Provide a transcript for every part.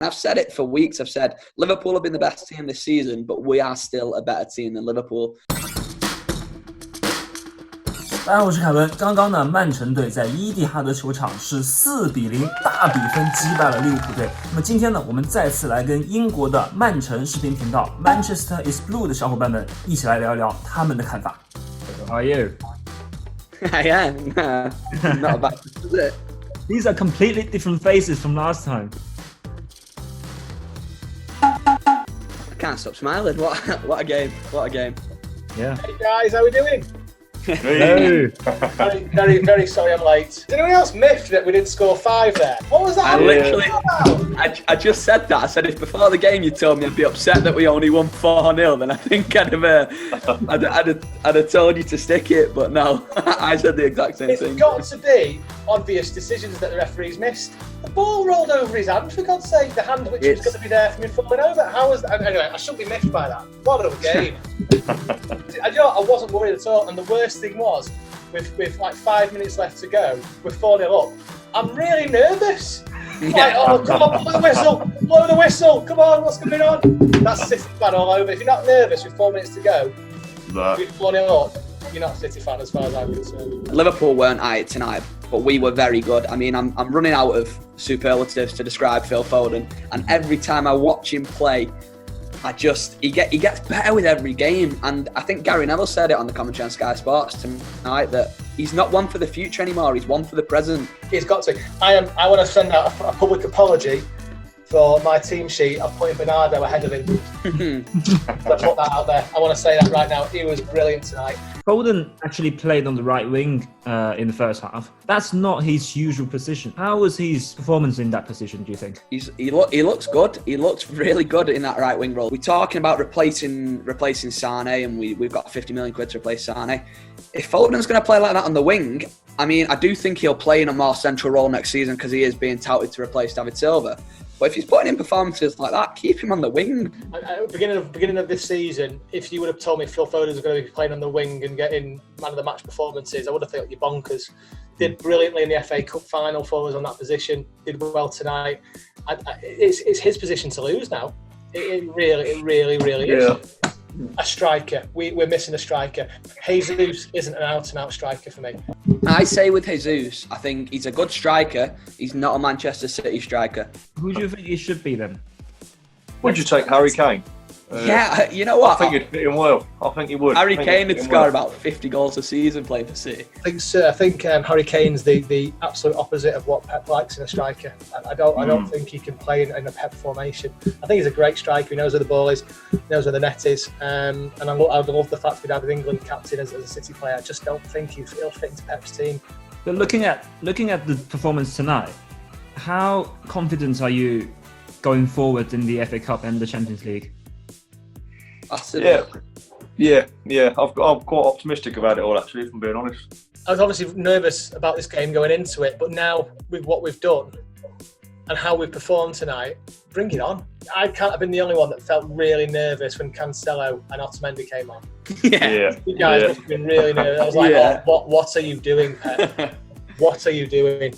I've said it for weeks. I've said Liverpool have been the best team this season, but we are still a better team than Liverpool. 大家好，我是凯文。刚刚呢，曼城队在伊蒂哈德球场是4-0大比分击败了利物浦队。那么今天呢，我们再次来跟英国的曼城视频频道 Manchester is Blue 的小伙伴们一起来聊一聊他们的看法。How are you? I am. Not bad, is it? These are completely different faces from last time. I can't stop smiling. What a game. What a game. Yeah. Hey guys, how are we doing? Hello. Very sorry I'm late. Did anyone else miff that we didn't score 5 there? What was that? I just said that. I said if before the game you told me I'd be upset that we only won 4-0, then I think I'd have told you to stick it. But no, I said the exact same thing. It's got to be obvious decisions that the referees missed. The ball rolled over his hand, for God's sake. The hand which was going to be there for me falling over. How was that? Anyway, I shouldn't be miffed by that. What a game. I wasn't worried at all. And the worst thing was, with like 5 minutes left to go, we're 4-0 up. I'm really nervous. Like, oh, come on, blow the whistle. Blow the whistle. Come on, what's going on? That's City fan all over. If you're not nervous with 4 minutes to go, we're 4-0 up. You're not a City fan as far as I'm concerned. Liverpool weren't at it tonight, but we were very good. I mean, I'm running out of superlatives to describe Phil Foden, and every time I watch him play, he gets better with every game. And I think Gary Neville said it on the commentary on Sky Sports tonight that he's not one for the future anymore. He's one for the present. He's got to. I want to send out a public apology for my team sheet. I'm putting Bernardo ahead of him. Let's put that out there. I want to say that right now. He was brilliant tonight. Foden actually played on the right wing in the first half. That's not his usual position. How was his performance in that position, do you think? He looks good. He looks really good in that right wing role. We're talking about replacing Sane, and we've got 50 million quid to replace Sane. If Foden's going to play like that on the wing, I mean, I do think he'll play in a more central role next season because he is being touted to replace David Silva. But if he's putting in performances like that, keep him on the wing. At the beginning of this season, if you would have told me Phil Foden was going to be playing on the wing and getting man of the match performances, I would have thought you're bonkers. Did brilliantly in the FA Cup final for us on that position. Did well tonight. It's his position to lose now. It really is. A striker. We're missing a striker. Jesus isn't an out-and-out striker for me. I say with Jesus, I think he's a good striker. He's not a Manchester City striker. Who do you think he should be then? Would you take Harry Kane? Yeah, you know what? I think he'd fit him well. I think he would. Harry Kane would score about 50 goals a season playing for City. I think Harry Kane's the absolute opposite of what Pep likes in a striker. I don't think he can play in a Pep formation. I think he's a great striker. He knows where the ball is, he knows where the net is, and I love the fact we'd have an England captain as a City player. I just don't think he'll fit into Pep's team. But looking at the performance tonight, how confident are you going forward in the FA Cup and the Champions League? Yeah. I'm quite optimistic about it all, actually, if I'm being honest. I was obviously nervous about this game going into it, but now with what we've done and how we've performed tonight, bring it on. I can't have been the only one that felt really nervous when Cancelo and Otamendi came on. Yeah. You guys must have been really nervous. I was like, what are you doing, Pep? What are you doing?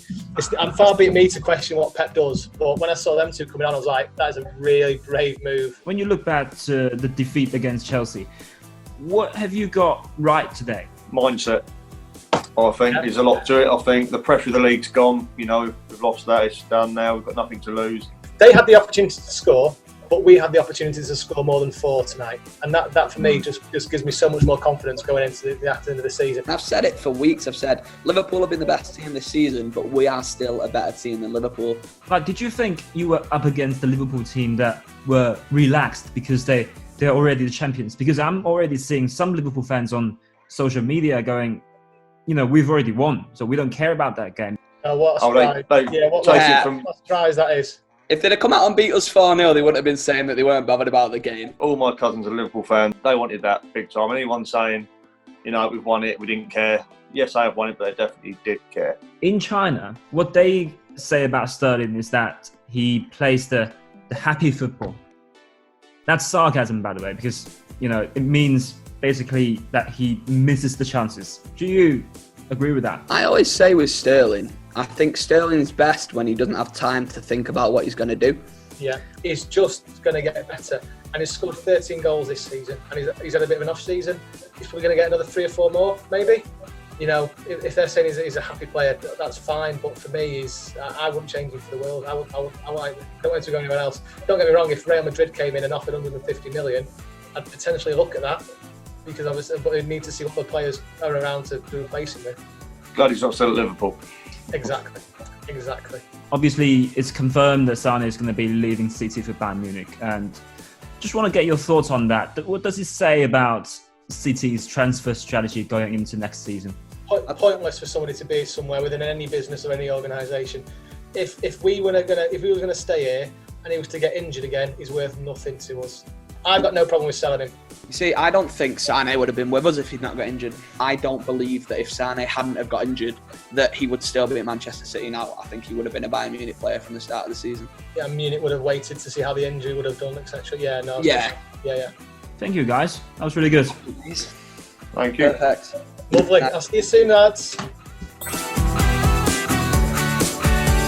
I'm far be it me to question what Pep does, but when I saw them two coming on, I was like, that is a really brave move. When you look back to the defeat against Chelsea, what have you got right today? Mindset. I think there's a lot to it. I think the pressure of the league's gone. You know, we've lost that. It's done now. We've got nothing to lose. They had the opportunity to score, but we had the opportunity to score more than 4 tonight. And that for me just gives me so much more confidence going into the end of the season. I've said it for weeks. I've said Liverpool have been the best team this season, but we are still a better team than Liverpool. Like, did you think you were up against the Liverpool team that were relaxed because they're already the champions? Because I'm already seeing some Liverpool fans on social media going, we've already won, so we don't care about that game. What a surprise. What a surprise that is. If they'd have come out and beat us 4-0, they wouldn't have been saying that they weren't bothered about the game. All my cousins are Liverpool fans. They wanted that big time. Anyone saying, we've won it, we didn't care. Yes, I have won it, but they definitely did care. In China, what they say about Sterling is that he plays the happy football. That's sarcasm, by the way, because, it means basically that he misses the chances. Do you agree with that? I always say with Sterling, I think Sterling's best when he doesn't have time to think about what he's going to do. Yeah, he's just going to get better. And he's scored 13 goals this season. And he's had a bit of an off season. He's probably going to get another 3 or 4 more, maybe. You know, if they're saying he's a happy player, that's fine. But for me, I wouldn't change him for the world. I don't want him to go anywhere else. Don't get me wrong. If Real Madrid came in and offered 150 million, I'd potentially look at that, because but we need to see what the players are around to replace him with. Glad he's not still at Liverpool. Exactly. Obviously, it's confirmed that Sane is going to be leaving City for Bayern Munich, and just want to get your thoughts on that. What does it say about City's transfer strategy going into next season? Pointless for somebody to be somewhere within any business or any organisation. If we were going to stay here and he was to get injured again, he's worth nothing to us. I've got no problem with selling him. You see, I don't think Sane would have been with us if he'd not got injured. I don't believe that if Sane hadn't have got injured, that he would still be at Manchester City now. I think he would have been a Bayern Munich player from the start of the season. Yeah, Munich would have waited to see how the injury would have done, etc. Yeah, no. Yeah. Thank you, guys. That was really good. Thank you. Perfect. Lovely. I'll see you soon, lads.